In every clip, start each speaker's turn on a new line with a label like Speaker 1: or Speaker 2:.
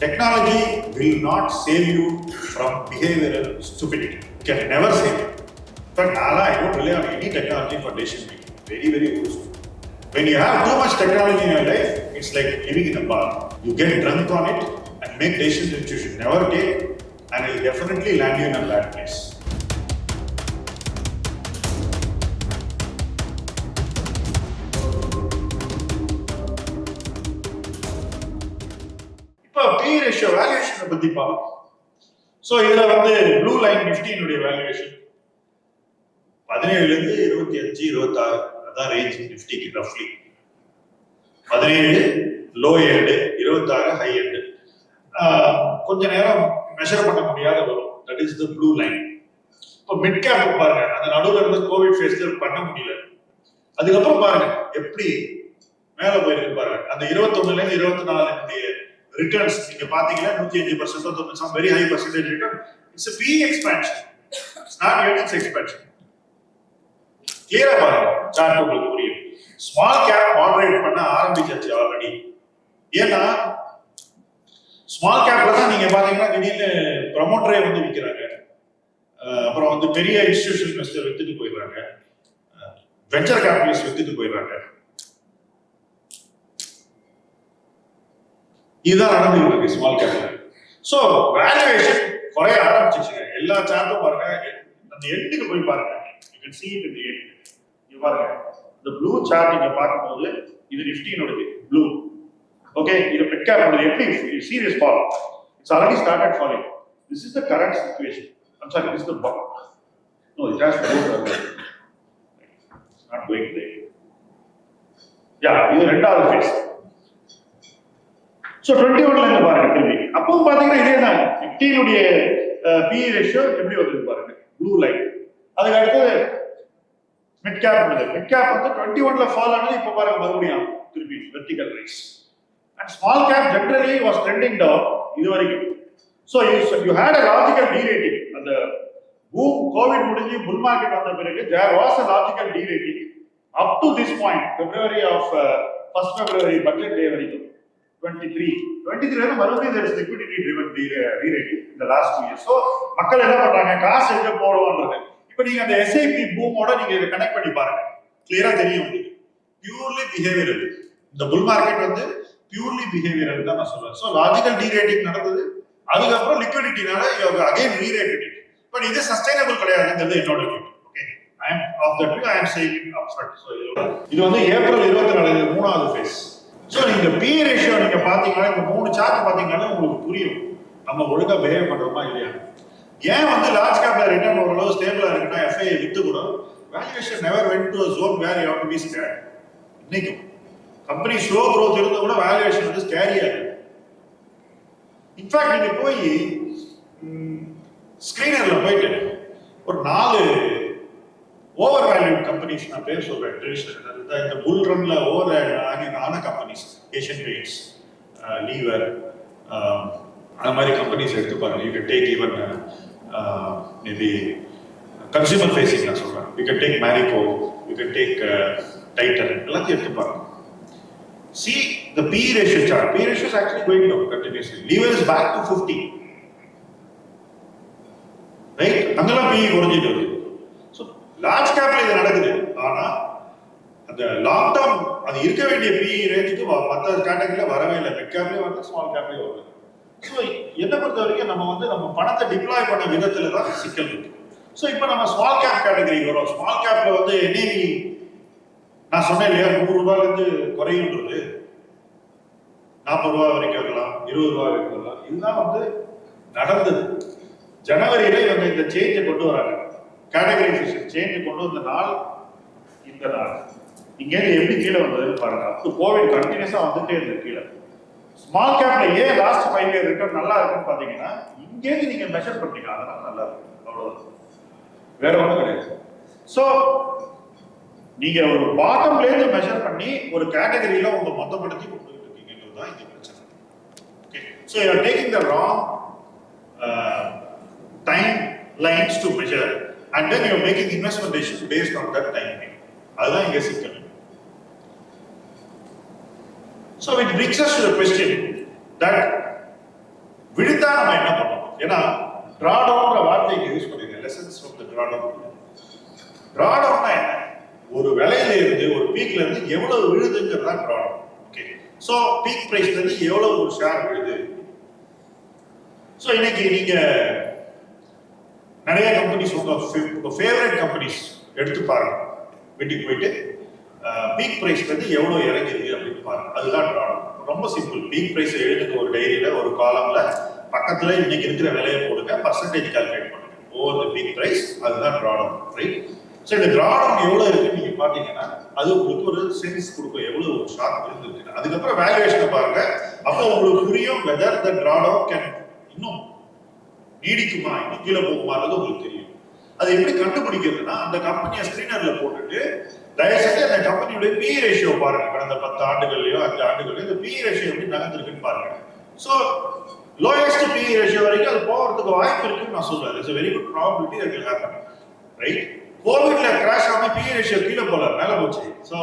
Speaker 1: Technology will not save you from behavioral stupidity. It can never save you. In fact, I don't rely on any technology for decision making. Very, very useful. When you have too much technology in your life, it's like living in a bar. You get drunk on it and make decisions which you should never take, and it will definitely land you in a bad place. இப்போ P ratio valuation பத்தி பார்ப்போம். So இதுல blue line நிஃப்டியினுடைய valuation 17 இருந்து 25, 26 அதான் range நிஃப்டிக்கு ரஃப்லி. 17 low end, 26 high end. கொஞ்ச நேரம் மெஷர் பண்ண முடியாத வரும். That is the blue line. இப்போ மிட் கேப் பாருங்க, அந்த நடுவில் இருந்து கோவிட் ஃபேஸ்ல பண்ண முடியல. அதுக்கப்புறம் பாருங்க எப்படி மேல போயிருக்கு பாருங்க. அந்த 21ல இருந்து 24 ரிட்டர்ன்ஸ் நீங்க பாத்தீங்கன்னா 105% very high percentage return. It's a P expansion. It's not earnings expansion. கிளியரா பாருங்க, சார்ட் உங்களுக்கு புரியும். ஸ்மால் கேப் மாடரேட் பண்ண ஆரம்பிச்சாச்சு ஆல்ரெடி. ஏன்னா ஸ்மால் கேப்ல தான் நீங்க பாத்தீங்கன்னா திடீர்னு ப்ரமோட்டரே விற்கிறாங்க. அப்புறம் பெரிய இன்ஸ்டிடியூஷன் இன்வெஸ்டர் வித்துட்டு போயிடுறாங்க. வெஞ்சர் கேபிட்டலிஸ்ட் வித்துட்டு போயிடுறாங்க. இதுதான் நடந்துட்டு இருக்கு ஸ்மால் கேப்ல. சோ வேல்யூவேஷன் குறைய ஆரம்பிச்சிச்சுங்க. எல்லா சார்ட்டும் பாருங்க, அந்த எண்டுக்கு போய் பாருங்க. You can see it in the end. இங்க பாருங்க, இந்த ப்ளூ சார்ட் நீங்க பார்க்கும்போது இது நிஃப்டியினுடைய ப்ளூ. ஓகே, இது மிட் கேப் ஓட எப்படி serious fall. It's already started falling. This is the current situation. I'm sorry, this is the bottom. No, it has to go down. It's not going there. Yeah, இது ரெண்டாவது face. So 21ல இருந்து பாருங்க திரும்பி. அப்போ பாத்தீங்கன்னா இதே தான் நிஃப்டியினுடைய P ரேஷியோ எப்படி வருது பாருங்க, ப்ளூ லைன். அதுக்கு அடுத்து மிட் கேப் வருது. மிட் கேப் 21ல ஃபால் ஆனது இப்போ பாருங்க மறுபடியும் திரும்பி vertical rise. And small cap generally was trending down இது வரைக்கும். So you had a logical de-rating. அந்த பூம் கோவிட் முடிஞ்சு புல் மார்க்கெட் வந்த பிறகு there was a logical de-rating up to this point, February of 1st February budget day வரைக்கும் 23 மறுபடியும் there is liquidity driven re-rating in the last 2 years. So மக்கள் என்ன பண்றாங்க, காசு எங்க போடுவோம்ன்றது. இப்போ நீங்க அந்த SIP பூமோட நீங்க இதை கனெக்ட் பண்ணி பாருங்க, கிளியரா தெரியும் உங்களுக்கு. Purely behavioural. இந்த புல் மார்க்கெட் பியூர்லி பிஹேவியரல் தான் நான் சொல்றேன். ஸோ லாஜிக்கல் டீரேட்டிங் நடந்தது. அதுக்கப்புறம் லிக்விடிட்டினால அகைன் ரீரேட்டட். பட் இது சஸ்டைனபிள் கிடையாதுங்கிறது என்னோட view. Okay, I am of the view, I am saying it upfront. So இது ஏப்ரல் 24 மூணாவது ஃபேஸ். ஸோ நீங்க P ரேஷியோ நீங்க பாத்தீங்கன்னா இந்த 3 சார்ட் பாத்தீங்கன்னா உங்களுக்கு புரியும் நம்ம ஒழுங்கா பிஹேவ் பண்றோமா இல்லையா. ஏன் லார்ஜ் கேப்ல ரிட்டர்ன் ஓரளவு ஸ்டேபிளா இருக்குன்னா FII வித்து கூட valuation never went to a zone where you have to be scared. இன்னைக்கு கம்பெனி ஸ்லோ growth இருந்தா கூட வேல்யூவேஷன் ஸ்கேரியா இருக்கு. இன்ஃபேக்ட் நீங்க போய் ஸ்கிரீனர்ல போயிட்டு ஒரு 4 ஓவர் வேல்யூட் கம்பெனிஸ் நான் பேர் சொல்றேன். ட்ரெடிஷனல் இந்த புல் ரன்ல ஓவர் ஆன கம்பெனிஸ், ஏஷியன் பெயிண்ட்ஸ், லீவர், அந்த மாதிரி கம்பெனிஸ் எடுத்து பாருங்க. You can take even maybe consumer facing நான் சொல்றேன். You can take Marico, you can take Titan, எல்லாத்தையும் எடுத்து பாருங்க. See the P ratio chart. P ratio is actually going down continuously. Lever is back to 50. Right? அங்கெல்லாம் P குறைஞ்சிட்டு வருது. So large கேப்ல இது நடக்குது. ஆனா அந்த லாங் டர்ம் அது இருக்க வேண்டிய P ரேஞ்சுக்கு மற்ற கேட்டகரியில வரவே இல்லை. மிட் கேப்லயே வந்து ஸ்மால் கேப்லயே வருது. ஸோ என்ன பொறுத்த வரைக்கும் நம்ம பணத்தை டிப்ளாய் பண்ண விதத்துல தான் சிக்கல் இருக்கு. ஸோ இப்போ நம்ம ஸ்மால் கேப் கேட்டகரி வரும். ஸ்மால் கேப்ல NAV நான் சொன்னேன் இல்லையா, 100 ரூபாயில இருந்து குறையுன்றது 40 ரூபாய் வரைக்கும் இருக்கலாம், 20 ரூபாய் வரைக்கும் இருக்கலாம். இதுதான் நடந்தது. ஜனவரியில இவங்க இந்த சேஞ்சை கொண்டு வராங்க. கேட்டகரைசேஷன் சேஞ்ச் கொண்டு வந்த நாள் இந்த நாள். இங்க எப்படி கீழே வந்தது பாருங்க. அப்போ கோவிட் கண்டினியூஸா வந்துட்டே இருந்தது கீழே. ஸ்மால் கேப்ல ஏன் லாஸ்ட் 5 இயர் ரிட்டர்ன் நல்லா இருக்குன்னு பாத்தீங்கன்னா இங்கேருந்து நீங்க மெஷர் பண்ணீங்க, அதனால நல்லா இருக்கு. அவ்வளவுதான், வேற ஒன்றும் கிடையாது. ஸோ நீங்க ஒரு பாட்டம்ல இருந்து மெஷர் பண்ணி ஒரு கேட்டகரியில உங்க மொத்தப்படுத்தி கொடுத்துட்டு இருக்கீங்கிறது தான் இந்த பிரச்சனை. Okay, so you are taking the wrong time lines to measure and then you are making investment decision based on that time line. அதுதான் இங்க சிக்கல். So it brings us to the question that விழுந்தா நம்ம என்ன பண்ணணும்? ஏன்னா டிராடவுன்ற வார்த்தையை use பண்ணிருக்கேன். Lessons from the drawdown. டிராடவுன்னா என்ன? ஒரு விலையில இருந்து ஒரு பீக்ல இருந்து எவ்வளவு விழுதுங்கிறது தான் டிராடவுன். ஓகே, சோ பீக் பிரைஸ்ல இருந்து எவ்வளவு ஒரு ஷேர் விழுது. சோ இன்னைக்கு நீங்க நிறைய கம்பெனிஸ் உங்க ஃபேவரட் கம்பெனிஸ் எடுத்து பாருங்க. வீட்டுக்கு போயிட்டு பீக் பிரைஸ்ல இருந்து எவ்வளவு இறங்கிருக்கு அப்படின்னு பாருங்க. அதுதான் டிராடவுன். ரொம்ப சிம்பிள். பீக் பிரைஸ் எழுதுங்க ஒரு டைரியில, ஒரு காலம்ல பக்கத்துல இன்னைக்கு இருக்கிற விலையை போடுங்க, பர்சன்டேஜ் கால்குலேட் பண்ணுங்க ஓவர் தி பீக் பிரைஸ். அதுதான் டிராடவுன். ரைட்? ஸோ இந்த டிராடவுன் எவ்வளவு இருக்குன்னு நீங்க பாத்தீங்கன்னா அது உங்களுக்கு ஒரு சென்ஸ் கொடுக்கும் எவ்வளவு ஒரு ஷார்ட் இருந்துருக்கு. அதுக்கப்புறம் வேல்யூவேஷனை பாருங்க. அப்போ உங்களுக்கு புரியும் வெதர் த டிராடவுன் கேன் இன்னும் நீடிக்குமா, இன்னும் கீழே போகுமான்றது உங்களுக்கு தெரியும். அது எப்படி கண்டுபிடிக்கிறதுனா அந்த கம்பெனியை ஸ்கிரீனர்ல போட்டுட்டு தயவுசெய்து அந்த கம்பெனியோட பி ரேஷியோ பாருங்க. கடந்த 10 ஆண்டுகள்லயோ 5 ஆண்டுகள்லயோ இந்த பி ரேஷியோ எப்படி நகர்ந்துருக்குன்னு பாருங்க. ஸோ லோயஸ்ட் பி ரேஷியோ வரைக்கும் அது போகிறதுக்கு வாய்ப்பு இருக்குன்னு நான் சொல்றேன். It's very good probability that will happen. Right? கோவிட்ல கிராஷ் ஆன பி ரேஷியோ கீழே போல மேல போச்சு. ஸோ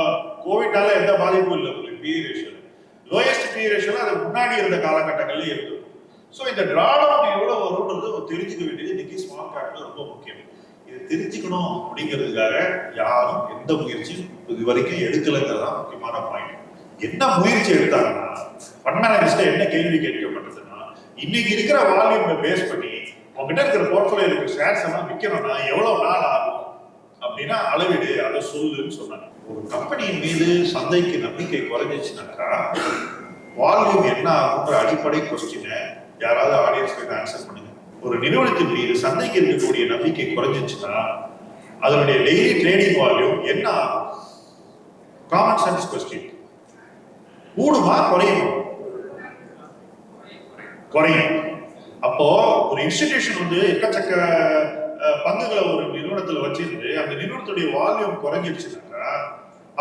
Speaker 1: கோவிட்னால எந்த பாதிப்பும் இல்லை உங்களுக்கு பி ரேஷியோ. லோயஸ்ட் பி ரேஷியோல அது முன்னாடி இருந்த காலகட்டங்கள்லயே இருக்கு. ஸோ இந்த டிராடவுன் எவ்வளவு வரும்ன்றது தெரிஞ்சுக்க வேண்டியது இன்னைக்கு ஸ்மால் கேப்ல ரொம்ப முக்கியம். இது தெரிஞ்சுக்கணும் அப்படிங்கிறதுக்காக யாரும் எந்த முயற்சியும் இது வரைக்கும் எடுக்கலைங்கிறது தான் முக்கியமான பாயிண்ட். என்ன முயற்சி எடுத்தாங்கன்னா ஃபண்ட் மேனேஜர்ஸ்ட என்ன கேள்வி கேட்கப்பட்டதுன்னா, இன்னைக்கு இருக்கிற வால்யூமை பேஸ் பண்ணி உங்ககிட்ட இருக்கிற போர்ட்ஃபோலியோ இருக்கிற ஷேர்ஸ் எல்லாம் விற்கணும்னா எவ்வளவு நாள் ஆகும் அப்படின்னா அளவிடு, அதை சொல்லுன்னு சொன்னாங்க. ஒரு கம்பெனியின் மீது சந்தைக்கு நம்பிக்கை குறைஞ்சிச்சுனாக்கா வால்யூம் என்ன ஆகுன்ற அடிப்படை கொஸ்டினை யாராவது ஆடியன்ஸ்க்கு ஆன்சர் பண்ணுங்க. ஒரு நிறுவனத்தின் மீது சந்தைக்கு இருக்கக்கூடிய நம்பிக்கை குறைஞ்சிச்சுன்னா அதனுடைய டெய்லி ட்ரேடிங் வால்யூம் என்ன ஆகும்? Common sense question. கூடுமா குறையுமா? குறையும். அப்போ ஒரு இன்ஸ்டிடியூஷன் வந்து எக்கச்சக்க பங்குகளை ஒரு நிறுவனத்துல வச்சிருந்து அந்த நிறுவனத்துடைய வால்யூம் குறைஞ்சிருச்சுனாக்கா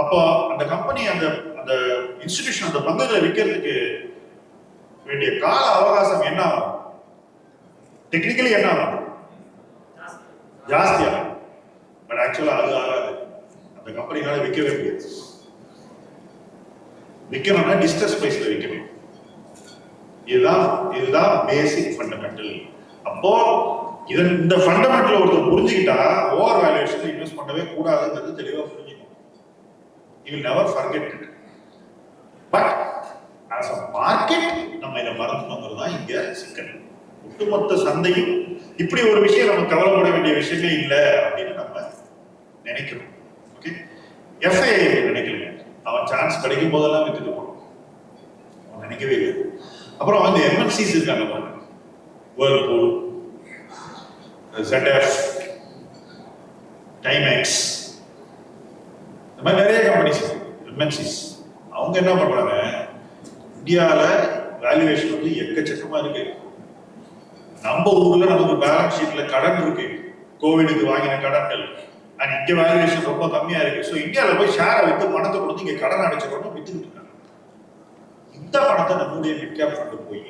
Speaker 1: அப்போ அந்த கம்பெனி அந்த அந்த இன்ஸ்டிடியூஷன் அந்த பங்குகளை விற்கிறதுக்கு வேண்டிய கால அவகாசம் என்ன ஆகும்? டெக்னிக்கலி என்ன ஆகும்? ஜாஸ்தி ஆகும். பட் ஆக்சுவலா அது ஆகாது. அந்த கம்பெனினால விற்கவே முடியாது. விற்கணும்னா டிஸ்ட்ரெஸ் பிரைஸ்ல விற்கணும். இதுதான் பேசிக் ஃபண்டமெண்டல். அப்போ இந்த ஃபண்டமெண்டல் ஒருத்தர் புரிஞ்சுக்கிட்டா ஓவர் வேல்யூவேஷன் இன்வெஸ்ட் பண்ணவே கூடாதுங்கிறது தெளிவா புரிஞ்சுக்கணும். You will never forget it. But as a market நம்ம இதை மறந்துங்கிறது தான் இங்க சிக்கல். ஒட்டுமொத்த சந்தையும் இப்படி ஒரு விஷயம் நம்ம கவலைப்பட வேண்டிய விஷயமே இல்லை அப்படின்னு நம்ம நினைக்கிறோம். ஓகே, எஃப்ஐ நினைக்கல. அவன் சான்ஸ் கிடைக்கும் போதெல்லாம் வித்துட்டு போனோம். அவன் நினைக்கவே இல்லை. அப்புறம் வந்து எம்என்சிஸ் இருக்காங்க பாருங்க, வேர்ல்பூல், ZF, டைமெக்ஸ், இந்த மாதிரி நிறைய கம்பெனிஸ் எம்என்சிஸ். அவங்க என்ன பண்றாங்க, இந்தியாவில் வேல்யூவேஷன் வந்து எக்கச்சக்கமா இருக்கு. நம்ம ஊர்ல நமக்கு பேலன்ஸ் ஷீட்ல கடன் இருக்கு, கோவிடுக்கு வாங்கின கடன்கள். அண்ட் இங்க வேல்யூவேஷன் ரொம்ப கம்மியா இருக்கு. ஸோ இந்தியாவில் போய் ஷேரை விட்டு பணத்தை கொடுத்து இங்க கடன் அடைச்சிடணும் வித்துக்கிட்டு இருக்காங்க. இந்த பணத்தை நம்முடைய மிட் கேப் ஃபண்ட் போய்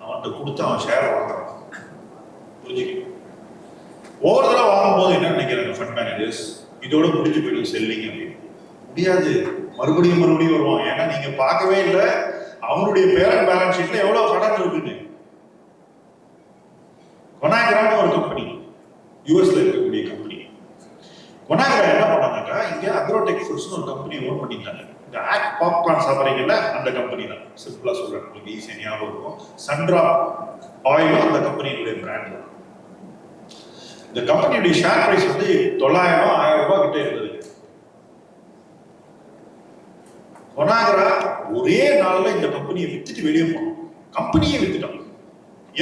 Speaker 1: அவன்கிட்ட கொடுத்து அவன் ஷேரை வாங்குறான். புரிஞ்சுக்க. ஒவ்வொரு தடவை வாங்கும்போது என்ன நினைக்கிறாங்க ஃபண்ட் மேனேஜர்ஸ், இதோட முடிஞ்சு போயிடும் செல்லிங் அப்படின்னு. முடியாது, மறுபடியும் வருவான். ஏன்னா நீங்க பார்க்கவே இல்லை அவனுடைய பேரண்ட் பேலன்ஸ் ஷீட்ல எவ்வளவு கடன் இருக்குன்னு. கொனாகிரான்னு ஒரு கம்பெனி, யூஎஸ்ல இருக்கக்கூடிய கம்பெனி. கொனாகிரா என்ன பண்ணாங்க, இங்க அக்ரோடெக் ஃபுட்ஸ்னு ஒரு கம்பெனி ஓன் பண்ணிட்டாங்க. இந்த ஆக்ட் பாப்கார்ன் சாப்பிட்றீங்கல்ல, அந்த கம்பெனி தான். சிம்பிளா சொல்றேன், உங்களுக்கு ஈஸியா ஞாபகம் இருக்கும். சன்ட்ராப் ஆயிலும் அந்த கம்பெனியுடைய பிராண்ட் தான். இந்த கம்பெனியுடைய ஷேர் பிரைஸ் வந்து 900-1000 ரூபாய் கிட்ட இருந்தது. கொனாகிரா ஒரே நாள்ல இந்த கம்பெனியை வித்துட்டு வெளியே போனோம். கம்பெனியை வித்துட்டாங்க.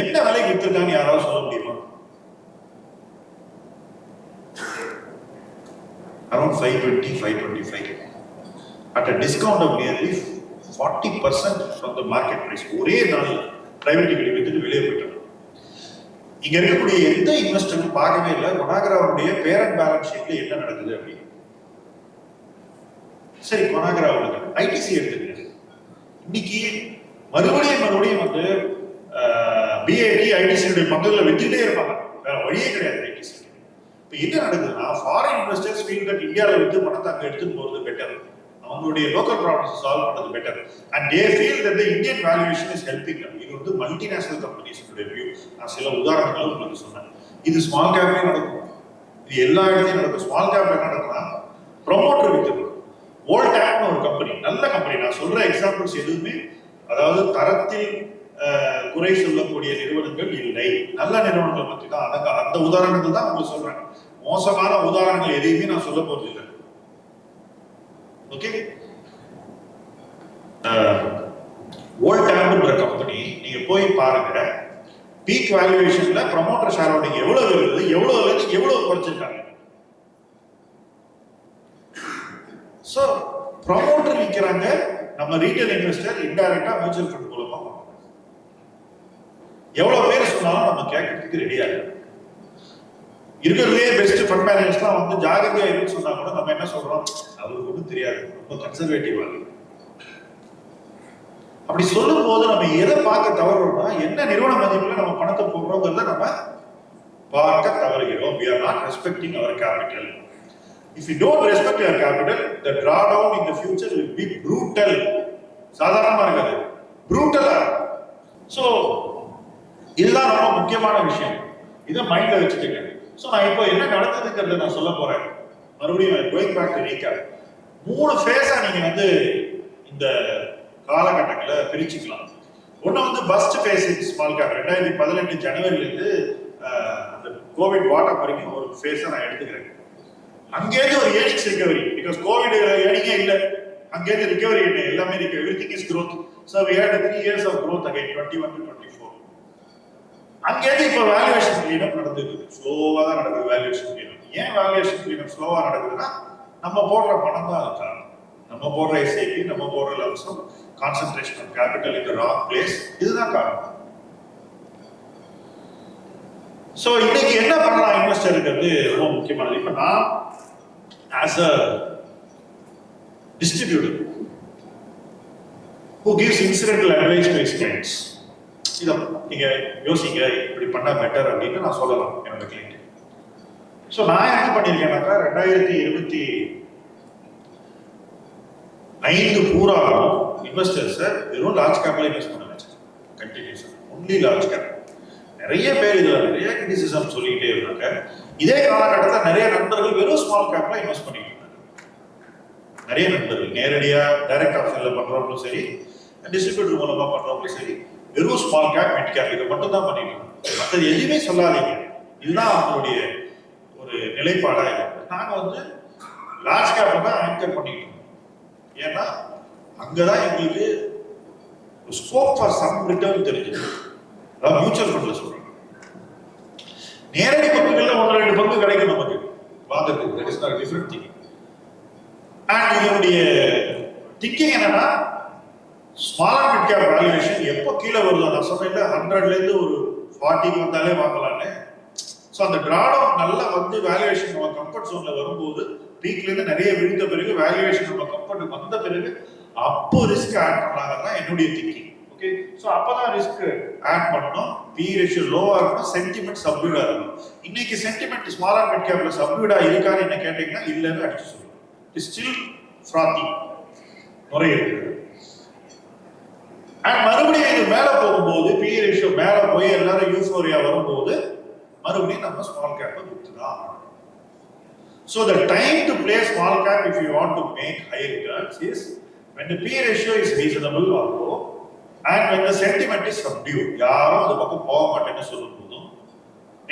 Speaker 1: என்ன விலைக்கு வித்துருக்கான்னு யாராவது சொல்ல முடியுமா? Around 520, 525 at a discount of nearly 40% from the market price. ஒரே நாள் பிரைவேட் ஈக்விட்டி வித்துட்டு வெளியே போயிட்டாங்க. இங்க இருக்கக்கூடிய எந்த இன்வெஸ்டரும் பார்க்கவே இல்லை கொனாகிராவுடைய பேரண்ட் பேலன்ஸ் ஷீட்ல என்ன நடக்குது அப்படின்னு. சரி, கொனாகிராவுடைய ஐடிசி எடுத்துக்க. இன்னைக்கு மறுபடியும் வந்து பிஏடி ஐடிசியுடைய பங்குகளை வித்துக்கிட்டே இருப்பாங்க. வேற வழியே கிடையாது ஐடிசி. இப்போ என்ன நடக்குதுன்னா, ஃபாரின் இன்வெஸ்டர்ஸ் ஃபீல் தட் இந்தியாவில் வித்து பணத்தை அங்கே எடுத்துட்டு போகிறது பெட்டர். அவங்களுடைய லோக்கல் ப்ராப்ளம்ஸ் சால்வ் பண்றது better. And they feel that the Indian valuation is helping தம். இது வந்து மல்டிநேஷனல் கம்பெனிஸோட வியூ. நான் சில உதாரணங்கள் உங்களுக்கு சொன்னேன். இது ஸ்மால் கேப்லயும் நடக்கும், இது எல்லா இடத்துலையும் நடக்கும். ஸ்மால் கேப்ல என்ன நடக்கும்னா ப்ரொமோட்டர் வித்துடும். வோல்டாப்னு ஒரு கம்பெனி, நல்ல கம்பெனி. நான் சொல்ற எக்ஸாம்பிள்ஸ் எதுவுமே அதாவது தரத்தில் குறை சொல்லக்கூடிய நிறுவனங்கள் இல்லை, நல்ல நிறுவனங்கள் பற்றி தான். அந்த உதாரணங்கள் தான் உங்களுக்கு சொல்றேன். மோசமான உதாரணங்கள் எதையுமே நான் சொல்ல போறது இல்லை. ஓகே, வோல்டாப்ன்ற கம்பெனி நீங்க போய் பாருங்க. பீக் வேல்யூவேஷன்ல ப்ரமோட்டர் ஷேர் ஹோல்டிங் எவ்வளவு இருக்குது, எவ்வளவு குறைச்சிருக்காங்க. சோ ப்ரமோட்டர் விற்கிறாங்க, நம்ம ரீட்டைல் இன்வெஸ்டர் இன்டைரக்டா மியூச்சுவல் ஃபண்ட் மூலமா எவ்வளவு பேர் சொன்னாலும் நம்ம கேட்கறதுக்கு ரெடியா இருக்கு. இருக்கிறதுலே பெஸ்ட் ஃபண்ட் மேனேஜர்ஸ்லாம் வந்து ஜாகிரதையா இருக்குன்னு சொன்னா கூட நம்ம என்ன சொல்றோம், அவருக்கு ஒன்றும் தெரியாது, ரொம்ப கன்சர்வேட்டிவா இருக்கு. அப்படி சொல்லும் போது நம்ம எதை பார்க்க தவறுறோம்னா, என்ன நிறுவன மதிப்புல நம்ம பணத்தை போடுறோங்கிறத நம்ம பார்க்க தவறுகிறோம். We are not respecting our capital. If you don't respect your capital, the drawdown in the future will be brutal. சாதாரணமா இருக்காது, ப்ரூட்டலா. ஸோ இதுதான் ரொம்ப முக்கியமான விஷயம். இதை மைண்ட்ல வச்சுக்கோங்க. ஸோ நான் இப்போ என்ன நடந்ததுங்கிறத நான் சொல்ல போறேன். மறுபடியும் கோயிங் பேக் டு ரீகேப். 3 ஃபேஸா நீங்க வந்து இந்த காலகட்டங்களை பிரிச்சுக்கலாம். ஒண்ணு வந்து first phase in small cap. 2018 ஜனவரியிலிருந்து அந்த கோவிட் வாட்டர் வரைக்கும் ஒரு ஃபேஸை நான் எடுத்துக்கிறேன். அங்கேருந்து ஒரு ஏர்னிங்ஸ் ரிகவரி, பிகாஸ் கோவிட் ஏர்னிங்கே இல்லை. அங்கேருந்து ரிகவரி என்ன, எல்லாமே recovery, everything is growth. So we had 3 years of growth again, 21 to 24. அங்கேருந்து இப்போ வேல்யூவேஷன் கிளீனப் நடந்துருக்கு. ஸ்லோவா தான் நடக்குது வேல்யூவேஷன் கிளீனப். ஏன் வேல்யூவேஷன் கிளீனப் ஸ்லோவா நடக்குதுன்னா, நம்ம போடுற பணம் தான் அது காரணம். நம்ம போடுற எஸ்ஐபி, நம்ம போடுற lump sum, concentration of capital in the wrong place, இதுதான் காரணம். சோ இன்னைக்கு என்ன பண்ணலாம் இன்வெஸ்டருக்கு ரொம்ப முக்கியமானது. இப்ப நான் as a distributor who gives incidental advice to his clients, இத நீங்க யோசிங்க, இப்படி பண்ணா பெட்டர் அப்படின்னு நான் சொல்லலாம் என்னோட கிளைண்ட். சோ நான் என்ன பண்ணிருக்கேன்னாக்கா 2025 பூரா இன்வெஸ்டர்ஸ் வெறும் லார்ஜ் கேப்ல இன்வெஸ்ட் பண்ண வச்சிருக்கேன். கண்டினியூஸா ஒன்லி லார்ஜ் கேப். நிறைய பேர் இதுல நிறைய கிரிட்டிசிசம் சொல்லிக்கிட்டே இருந்தாங்க. இதே காலகட்டத்தில் நிறைய நண்பர்கள் வெறும் ஸ்மால் கேப்ல இன்வெஸ்ட் பண்ணிட்டு இருந்தாங்க. நிறைய நண்பர்கள் நேரடியா டைரக்ட் ஆப்ஷன்ல பண்றவங்களும் சரி, டிஸ்ட்ரிபியூட்டர் மூலமா பண்றவங்களும் சரி, வெறும் ஸ்மால் கேப், மிட் கேப் இதை மட்டும் தான் பண்ணிட்டு இருக்காங்க. மற்றது எதுவுமே சொல்லாதீங்க. இதுதான் அவங்களுடைய ஒரு நிலைப்பாடா இருக்கு. நாங்க வந்து லார்ஜ் கேப் தான் ஆங்கர் பண்ணிட்டு இருக்கோம். ஏன்னா அங்கதான் எங்களுக்கு ஸ்கோப் ஃபார் சம் ரிட்டர்ன் தெரிஞ்சது. அதாவது மியூச்சுவல் ஃபண்ட்ல சொல்றேன். நேரடி பங்குகள்ல 1-2 பங்கு கிடைக்கும் நமக்கு வாங்குறதுக்கு. That is not different thing. And இதனுடைய திங்கிங் என்னன்னா, small and mid cap valuation எப்போ கீழே வருதோ, நான் சொன்னேன்ல 100ல இருந்து ஒரு 40 வந்தாலே வாங்கலான்னு. ஸோ அந்த டிராடவுன் நல்லா வந்து வேல்யூவேஷன் நம்ம கம்ஃபர்ட் ஜோன்ல வரும்போது, பீக்ல இருந்து நிறைய விழுந்த பிறகு வேல்யூவேஷன் நம்ம கம்ஃபர்ட் வந்த பிறகு அப்போ ரிஸ்க் ஆட் பண்ணாங்கன்னா என்னுடைய திங்கிங். ஓகே, ஸோ அப்பதான் ரிஸ்க் ஆட் பண்ணணும். பி ரேஷியோ லோவா இருக்கணும், சென்டிமெண்ட் சப்டியூடா இருக்கணும். இன்னைக்கு சென்டிமெண்ட் ஸ்மால் அண்ட் மிட் கேப்ல சப்டியூடா இருக்கான்னு என்ன கேட்டீங்கன்னா இல்லைன்னு அடிச்சு சொல்லுவோம். இட்ஸ் ஸ்டில் ஃப்ராத்தி, நிறைய இருக்கு. அண்ட் மறுபடியும் இது மேல போகும்போது, பி ரேஷியோ மேல போய் எல்லாரும் யூஃபோரியா வரும்போது மறுபடியும் நம்ம ஸ்மால் கேப் விட்டுதான். So the time to play small cap if you want to make high returns is when the P ratio is reasonable or low and when the sentiment is subdued. யாரும் அந்த பக்கம் போக மாட்டேன்னு சொல்லும் போதும்,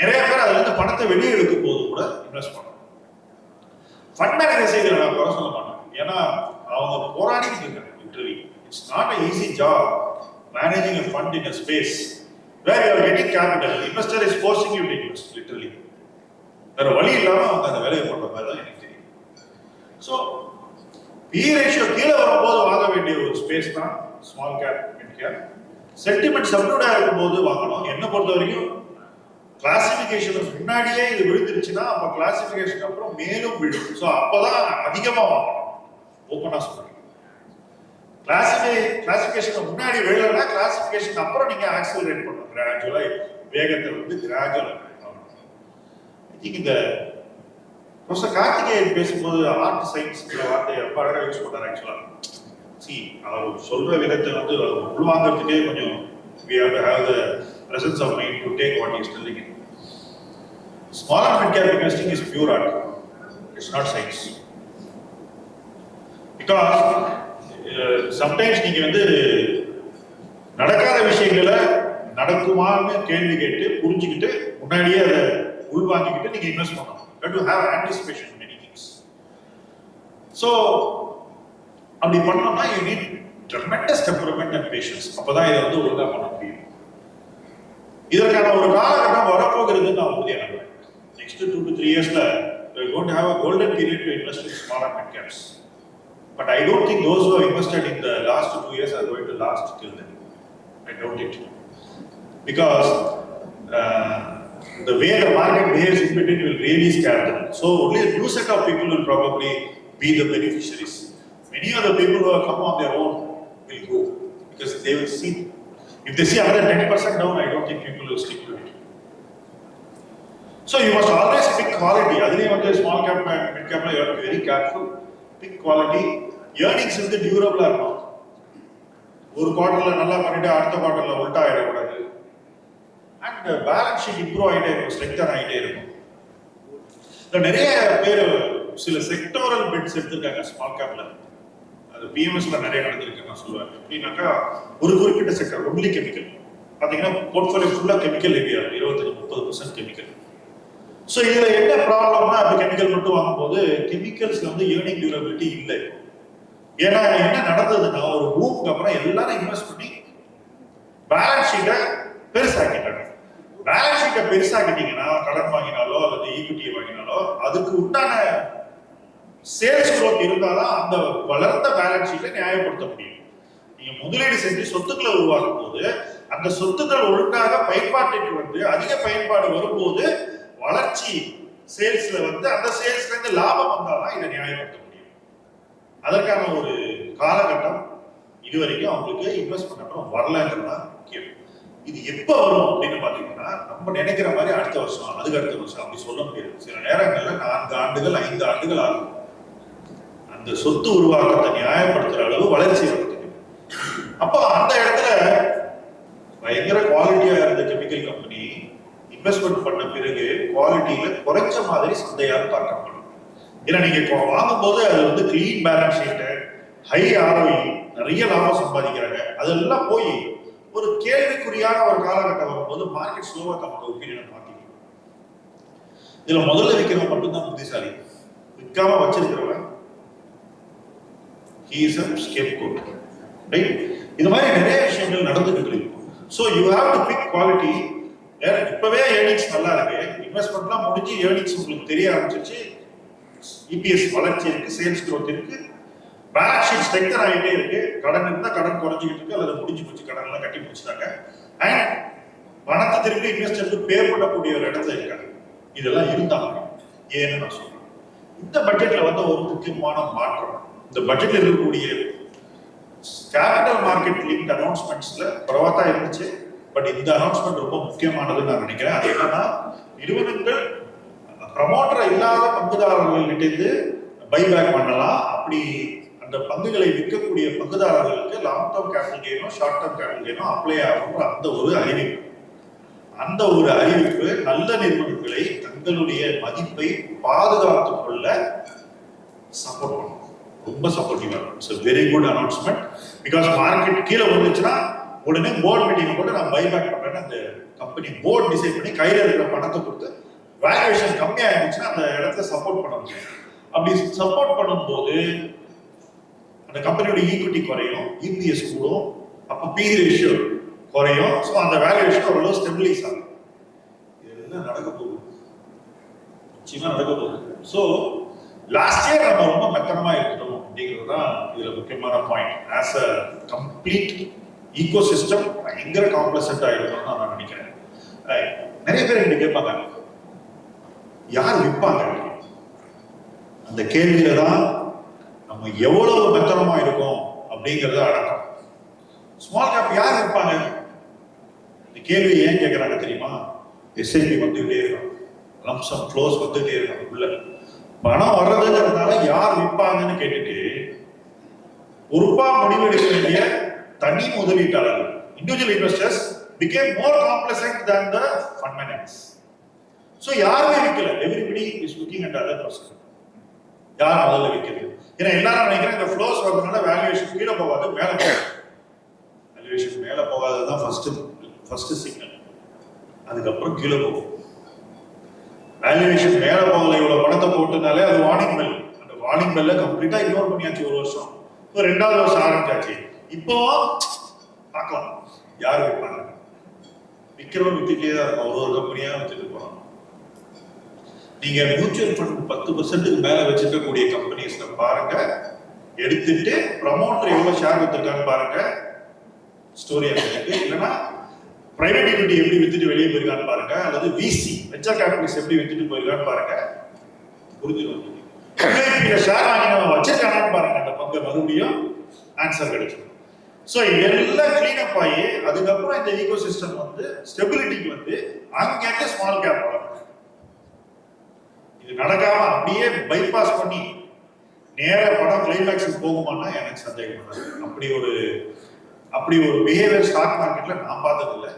Speaker 1: நிறைய பேர் அதுல இருந்து பணத்தை வெளியே எடுக்கும் போது கூட இன்வெஸ்ட் பண்ணணும். ஃபண்ட் மேனேஜர் இதில் நான் குறை சொல்ல மாட்டேன். ஏன்னா அவங்க போராடிட்டு இருக்காங்க. Literally it's not a easy job managing a fund in a space where you are getting capital. Investor is forcing you to invest literally. வேற வழி இல்லாம அவங்க அந்த வேலையை பண்ற மாதிரி தான் எனக்கு தெரியும். ஸோ பி ரேஷியோ கீழே வரும்போது வாங்க வேண்டிய ஒரு ஸ்பேஸ் தான் small cap, mid cap. Sentiment சப்டியூடா இருக்கும்போது வாங்கணும். என்ன பொறுத்த வரைக்கும் கிளாசிபிகேஷன் முன்னாடியே இது விழுந்துருச்சுன்னா அப்ப கிளாசிபிகேஷன் அப்புறம் மேலும் விழும். ஸோ அப்பதான் அதிகமா வாங்கணும். ஓப்பனா சொல்றேன். கிளாசிபிகேஷன் முன்னாடி விழலன்னா கிளாசிபிகேஷன் அப்புறம் நீங்க ஆக்சிலரேட் பண்ணணும். கிராஜுவலா வேகத்தை வந்து கிராஜுவலா. இந்த ப்ரொஃபசர் கார்த்திகேயன் பேசும்போது ஆர்ட் சயின்ஸ்ங்கிற வார்த்தையை ரொம்ப அழகாக யூஸ் பண்ணார் ஆக்சுவலாக. அவர் சொல்ற விதத்தை வந்து உள்வாங்கிறதுக்கே கொஞ்சம் we have to have the presence of mind to take what he is telling it. Small and mid cap investing is pure art. It's not science. Because sometimes நீங்க வந்து நடக்காத விஷயங்களை நடக்குமான்னு கேள்வி கேட்டு புரிஞ்சுக்கிட்டு முன்னாடியே அதை உள்வாங்கிக்கிட்டு நீங்க இன்வெஸ்ட் பண்ணணும். You have to have anticipation in many things. So அப்படி பண்ணோம்னா you need tremendous temperament and patience. அப்பதான் இதை வந்து ஒழுங்கா பண்ண முடியும். இதற்கான ஒரு காலகட்டம் வரப்போகிறது நான் உறுதியா நம்புறேன். Next 2 to 3 yearsல we are going to have a golden period to invest in small and mid caps. But I don't think those who have invested in the last 2 years are going to last till then. I doubt it. Because the way the market behaves in between will really scare them. So only a new set of people will probably be the beneficiaries. Many of the people who have come on their own will go because they will see. If they see another 10% down, I don't think people will stick to it. So you must always pick quality. Adile வந்து small cap and mid cap you have to be very careful. Pick quality. Earnings வந்து durable இருக்கணும். ஒரு குவார்ட்டர்ல நல்லா பண்ணிட்டு அடுத்த குவார்ட்டர்ல உல்டா ஆயிடக்கூடாது. And balance sheet improve ஆகிட்டே இருக்கும், ஸ்ட்ரெங்தன் ஆகிட்டே இருக்கும். நிறைய பேர் சில செக்டோரல் பெட்ஸ் எடுத்திருக்காங்க ஸ்மால் கேப்ல. அது பிஎம்எஸ்ல நிறைய நடந்திருக்கு நான் சொல்லுவேன். எப்படின்னாக்கா ஒரு குறிப்பிட்ட செக்டர் ஒன்லி கெமிக்கல் பார்த்தீங்கன்னா போர்ட்ஃபோலியோ ஃபுல்லாக கெமிக்கல் ஏரியா 25-30% கெமிக்கல். ஸோ இதில் என்ன ப்ராப்ளம்னா இப்போ கெமிக்கல் மட்டும் வாங்கும்போது கெமிக்கல்ஸ்ல வந்து ஏர்னிங் டியூரபிலிட்டி இல்லை. ஏன்னா என்ன நடந்ததுன்னா ஒரு பூமுக்கு அப்புறம் எல்லாரும் இன்வெஸ்ட் பண்ணி பேலன்ஸ் ஷீட்டை பெருசாக்கிட்டாங்க. பேலன்ஸ் ஷீட்டை பெருசாக்கிட்டீங்கன்னா கடன் வாங்கினாலோ அல்லது ஈக்விட்டியை வாங்கினாலோ அதுக்கு உண்டான சேல்ஸ் குரோத் இருந்தாதான் அந்த வளர்ந்த பேலன்ஸ் ஷீட்டை நியாயப்படுத்த முடியும். நீங்க முதலீடு செஞ்சு சொத்துக்களை உருவாக்கும் போது அந்த சொத்துக்கள் ஒழுங்காக பயன்பாட்டுக்கு வந்து அதிக பயன்பாடு வரும்போது வளர்ச்சி சேல்ஸ்ல வந்து அந்த சேல்ஸ்ல இருந்து லாபம் வந்தாதான் இதை நியாயப்படுத்த முடியும். அதற்கான ஒரு காலகட்டம் இதுவரைக்கும் அவங்களுக்கு இன்வெஸ்ட்மெண்ட் அப்புறம் வரலங்கிறது தான் முக்கியம். இது எப்ப வரும் அப்படின்னு பாத்தீங்கன்னா நம்ம நினைக்கிற மாதிரி அடுத்த வருஷம் அதுக்கு அடுத்த வருஷம் அப்படி சொல்ல முடியாது. சில நேரங்கள்ல 4 ஆண்டுகள் 5 ஆண்டுகள் ஆகும் அந்த சொத்து உருவாக்கத்தை நியாயப்படுத்துற அளவு வளர்ச்சி வருது. அப்போ அந்த இடத்துல பயங்கர குவாலிட்டியா இருந்த கெமிக்கல் கம்பெனி இன்வெஸ்ட்மெண்ட் பண்ண பிறகு குவாலிட்டியில குறைச்ச மாதிரி சந்தையால் பார்க்கப்படும். ஏன்னா நீங்க வாங்கும் போது அது வந்து clean balance sheet, high ROE, நிறைய லாபம் சம்பாதிக்கிறாங்க. அதெல்லாம் போய் ஒரு கேள்விக்குறியான ஒரு காலகட்டம் வரும்போது மார்க்கெட் ஸ்லோவா தம்மோட ஒப்பீனியனை மாத்திக்கும். இதுல முதல்ல விற்கிறவன் மட்டும்தான் புத்திசாலி. விற்காம வச்சிருக்கிறவன் he is a scapegoat, right? இது மாதிரி நிறைய விஷயங்கள் நடந்துகிட்டு இருக்கு. So you have to pick quality. இப்பவே ஏர்னிங்ஸ் நல்லா இருக்கு, இன்வெஸ்ட்மெண்ட்லாம் முடிஞ்சு ஏர்னிங்ஸ் உங்களுக்கு தெரிய ஆரம்பிச்சிருச்சு, இபிஎஸ் வளர்ச்சி இருக்கு, சேல்ஸ் growth இருக்கு, பேலன்ஸ் ஷீட் ஸ்ட்ரெங்தன் ஆகிட்டே இருக்கு, கடன் இருந்தா கடன் குறைஞ்சிக்கிட்டு இருக்கு அல்லது முடிஞ்சு போச்சு, கடன் எல்லாம் கட்டி முடிச்சிட்டாங்க, அண்ட் பணத்தை திருப்பி இன்வெஸ்டருக்கு பே பண்ணக்கூடிய ஒரு இடத்துல இருக்காங்க. இதெல்லாம் இருந்தாங்க ஏன்னு நான் சொல்றேன். இந்த பட்ஜெட்ல வந்து ஒரு முக்கியமான மாற்றம், இந்த பட்ஜெட்ல இருக்கக்கூடிய கேபிட்டல் மார்க்கெட் லிங்க் அனௌன்ஸ்மெண்ட்ஸ்ல பரவாத்தா இருந்துச்சு. பட் இந்த அனௌன்ஸ்மெண்ட் ரொம்ப முக்கியமானதுன்னு நான் நினைக்கிறேன். அது என்னன்னா நிறுவனங்கள் ப்ரமோட்டர் இல்லாத பங்குதாரர்கள்கிட்ட இருந்து பைபேக் பண்ணலாம். அப்படி அந்த பங்குகளை விற்கக்கூடிய பங்குதாரர்களுக்கு லாங் டேர்ம் கேபிட்டல் கெயினோ ஷார்ட் டேர்ம் கேபிட்டல் கெயினோ அப்ளை ஆகுன்ற அந்த ஒரு அறிவிப்பு. அந்த ஒரு அறிவிப்பு நல்ல நிறுவனங்களை தங்களுடைய மதிப்பை பாதுகாத்துக் கொள்ள சப்போர்ட் பண்ணும். ரொம்ப சப்போர்ட்டிவா இருக்கும். It's very good announcement. Because market கீழே வந்துச்சுன்னா உடனே போர்டு மீட்டிங் போட்டு நான் பைபேக் பண்றேன்னு அந்த கம்பெனி போர்டு டிசைட் பண்ணி கையில இருக்கிற பணத்தை கொடுத்து வேல்யூவேஷன் கம்மியா இருந்துச்சுன்னா அந்த இடத்துல சப்போர்ட் பண்ண முடியும். அப்படி சப்போர்ட் பண்ணும்போது அந்த கம்பெனியோட ஈக்விட்டி குறையும், இபிஎஸ் கூடும், அப்ப பி ரேஷியோ குறையும். ஸோ அந்த வேல்யூவேஷன் ஓரளவு ஸ்டெபிலைஸ் ஆகும். இதெல்லாம் நடக்க போகுது, நிச்சயமா நடக்க போகுது. ஸோ லாஸ்ட் இயர் நம்ம ரொம்ப மெத்தனமா இருக்கணும் அப்படிங்கிறது தான் இதுல முக்கியமான point. As a complete ecosystem பயங்கர காம்ப்ளெக்ஸா இருக்கணும்னு நான் நினைக்கிறேன். நிறைய பேர் என்கிட்ட கேட்பாங்க, யார் விற்பாங்க? அந்த கேள்வியில தான் நம்ம எவ்வளவு மெத்தனமா இருக்கோம் அப்படிங்கறது அடக்கம். ஸ்மால் கேப் யார் விற்பாங்க? இந்த கேள்வி ஏன் கேட்கறாங்க தெரியுமா? எஸ்ஐபி வந்துகிட்டே இருக்கும், லம்சம் க்ளோஸ் வந்துகிட்டே இருக்கும் உள்ள. பணம் வர்றதுங்கிறதுனால யார் விற்பாங்கன்னு கேட்டுட்டு பொறுப்பா முடிவெடுக்க வேண்டிய தனி முதலீட்டாளர்கள் individual investors became more complacent than the fund managers. So யாருமே விற்கல. Everybody is looking at other person. யார் முதல்ல விற்கிறது? ஏன்னா எல்லாரும் நினைக்கிறேன் இந்த ஃப்ளோஸ் வரதுனால வேல்யூவேஷன் கீழே போகாது, மேலே போகாது. வேல்யூவேஷன் மேலே போகாததுதான் ஃபர்ஸ்ட் சிக்னல். அதுக்கப்புறம் கீழே போகும். வேல்யூவேஷன் மேலே போகல, இவ்வளவு பணத்தை போட்டுனாலே அது வார்னிங் பெல். அந்த வார்னிங் பெல்ல கம்ப்ளீட்டா இக்னோர் பண்ணியாச்சு ஒரு வருஷம். இப்போ 2வது வருஷம் ஆரம்பிச்சாச்சு. இப்போ பார்க்கலாம் யார் விற்பாங்க. விற்கிறவங்க வித்துட்டே தான் இருக்கும், ஒரு கம்பெனியா வச்சுட்டு போகலாம். நீங்க மியூச்சுவல் ஃபண்ட் 10% மேல வச்சிருக்கக்கூடிய கம்பெனிஸ்ல பாருங்க, எடுத்துட்டு ப்ரமோட்டர் எவ்வளவு ஷேர் வித்திருக்கான்னு பாருங்க, ஸ்டோரி இருக்கு. இல்லைன்னா பிரைவேட் ஈக்விட்டி எப்படி வித்துட்டு வெளியே போயிருக்கான்னு பாருங்க, அல்லது விசி வெஞ்சர் கேபிட்டலிஸ்ட் எப்படி வித்துட்டு போயிருக்கான்னு பாருங்க, புரிஞ்சிடும். ஷேர் வாங்கி நம்ம வச்சிருக்கானு பாருங்க, அந்த பங்கு மறுபடியும் ஆன்சர் கிடைச்சிடும். ஸோ இதெல்லாம் கிளீன் அப் ஆகி அதுக்கப்புறம் இந்த ஈகோ சிஸ்டம் வந்து ஸ்டெபிலிட்டிக்கு வந்து அங்கேருந்து ஸ்மால் கேப் வளரும். இது நடக்காம அப்படியே பைபாஸ் பண்ணி நேர படம் கிளைமேக்ஸுக்கு போகுமான்னா எனக்கு சந்தேகம். அப்படி ஒரு பிஹேவியர் ஸ்டாக் மார்க்கெட்ல நான் பார்த்ததில்லை.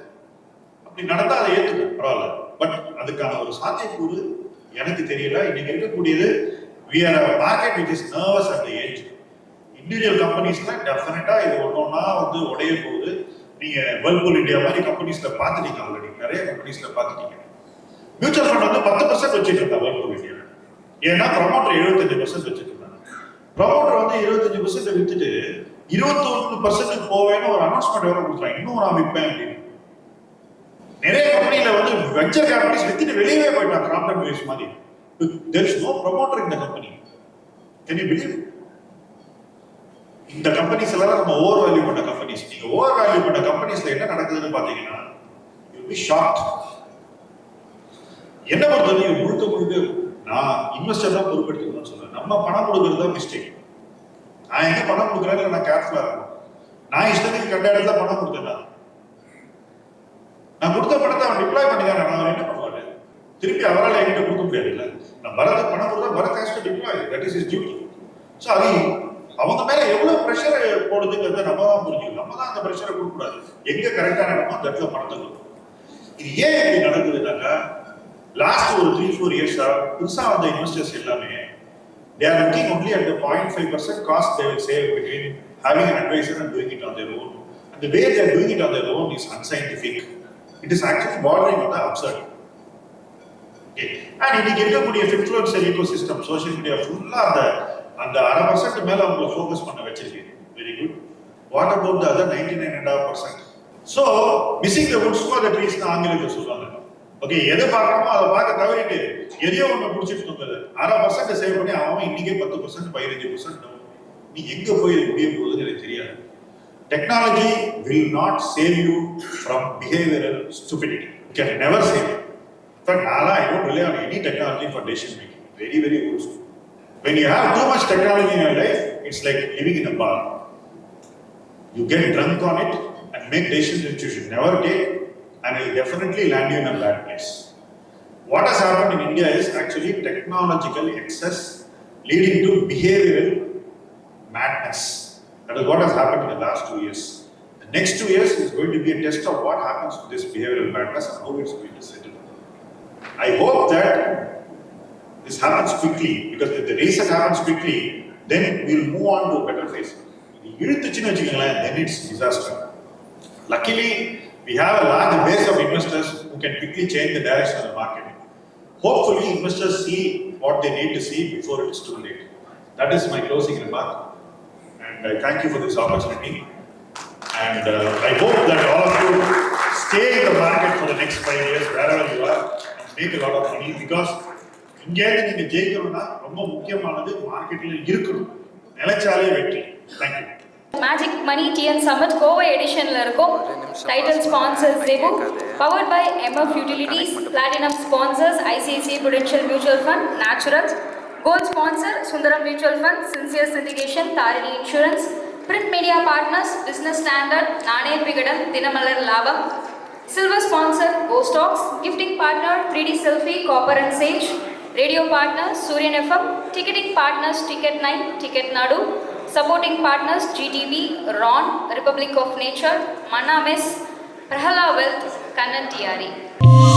Speaker 1: அப்படி நடந்தா அதை ஏற்றுக்கும், பரவாயில்ல. பட் அதுக்கான ஒரு சாத்தியக்கூறு எனக்கு தெரியல. இன்னைக்கு இருக்கக்கூடியது we are a market which is nervous at the edge. Individual கம்பெனிஸ்ல டெஃபினட்டா இது ஒன்னொன்னா வந்து உடைய போகுது. நீங்க வேர்ல்பூல் இந்தியா மாதிரி கம்பெனிஸ்ல பார்த்துட்டீங்க, ஆல்ரெடி நிறைய கம்பெனிஸ்ல பார்த்துட்டீங்க. மியூச்சுவல் ஃபண்ட் வந்து 10% வச்சுட்டு இருந்தா வேர்ல்பூல் இந்தியா. ஏன்னா ப்ரமோட்டர் 75% வச்சுட்டு இருந்தாங்க. ப்ரமோட்டர் வந்து 25% வித்துட்டு 21% போவேன்னு ஒரு அனௌன்ஸ்மெண்ட் வேற கொடுத்தாங்க, இன்னும் நான் விற்பேன் அப்படின்னு. நிறைய கம்பெனில வந்து வெஞ்சர் கேபிட்டலிஸ்ட் வித்துட்டு வெளியே போயிட்டாங்க, கிராம்டன் கிரேஸ் மாதிரி. There is no promoter in the company. Can you believe? இந்த கம்பெனிஸ் எல்லாம் நம்ம ஓவர் வேல்யூ பண்ண கம்பெனிஸ். நீங்க ஓவர் வேல்யூ பண்ண கம்பெனிஸ்ல என்ன நடக்குதுன்னு பாத்தீங்கன்னா you will be shocked. என்ன பொறுத்தவரைக்கும் முழுக்க நான் இன்வெஸ்டர் தான் பொறுப்பெடுத்துக்கணும்னு சொல்றேன். நம்ம பணம் கொடுக்கறது தான் மிஸ்டேக். நான் எங்க பணம் கொடுக்குறேன் நான் கேர்ஃபுல்லா இருக்கணும். நான் இஷ்டத்துக்கு கண்ட இடத்துல பணம் கொடுத்தேன். நான் கொடுத்த பணத்தை அவன் டிப்ளாய் பண்ணிக்கான நான் என்ன பண்ணுவாரு? திருப்பி அவரால் என்கிட்ட கொடுக்க முடியாது. இல்லை, நான் பரத் பணம் கொடுத்தா Bharat has to deploy, that is his duty. So அது அவங்க மேல எவ்வளவு ப்ரெஷர் போடுதுங்கிறத நம்ம தான் புரிஞ்சுக்கணும். நம்ம தான் அந்த ப்ரெஷரை கொடுக்கக்கூடாது. எங்க கரெக்டா நடக்கும் அந்த இடத்துல பணத்தை கொடுக்கணும். இது ஏன் இப்படி நடக்குதுன்னாக்கா லாஸ்ட் ஒரு 3-4 இயர்ஸா புதுசா வந்த இன்வெஸ்டர்ஸ் எல்லாமே they are looking only at the 0.5% cost they will save between having an advisor and doing it on their own. And the way they are doing it on their own is unscientific. It is actually bordering on the absurd. And இன்னைக்கு இருக்கக்கூடிய influencer ecosystem social media ஃபுல்லா அந்த 1/2% மேல அவங்களை focus பண்ண வச்சிருக்கு. Very good. What about the other 99.5%? So missing the Woods for the trees ஆங்கிலத்தில் சொல்லுவாங்க. ஓகே, எது பார்க்கணுமோ அதை பார்க்க தவறிட்டு எதையோ ஒன்று பிடிச்சிட்டு இருந்தது 1/2% சேவ் பண்ணி அவன் இன்னைக்கே 10% 15%. நீ எங்க போய் முடிய போகுதுன்னு எனக்கு தெரியாது. Technology will not save you from behavioral stupidity. It can never save you. In fact, I don't rely on any technology for decision making. Very, very useful. When you have too much technology in your life, it's like living in a bar. You get drunk on it and make decisions which you should never take, and it will definitely land you in a bad place. What has happened in India is actually technological excess leading to behavioral madness. That is what has happened in the last 2 years. The next 2 years is going to be a test of what happens to this behavioral madness and how it's going to settle. I hope that this happens quickly, because if the reset happens quickly, then we'll move on to a better phase. Then it's disaster. Luckily, we have a large base of investors who can quickly change the direction of the market. Hopefully, investors see what they need to see before it's too late. That is my closing remark. And I thank you for this opportunity. And I hope that all of you stay in the market for the next 5 years, wherever you are, and make a lot of money. Because இங்கேருந்து நீங்க ஜெயிக்கணும்னா ரொம்ப முக்கியமானது மார்க்கெட்ல இருக்கணும். நிலைச்சாலே வெற்றி. Thank you.
Speaker 2: Magic Money TN Summit Goa editionல இருக்கும். Title sponsors Zebu, powered by MF Utilities, Platinum sponsors ICICI Prudential Mutual Fund, Naturals, Gold sponsor Sundaram Mutual Fund, Sincere Syndication, Tarini Insurance, Print Media Partners, Business Standard, Nanel Vigadan, Dinamalar Labam, Silver sponsor Go Stocks, Gifting Partner 3D Selfie, Copper and Sage, Radio partners Suryan FM, ticketing partners Ticket 9, Ticket Nadu, supporting partners GTB, RON, Republic of Nature, Manna Mess, Prahala Wealth, Kannan TRE.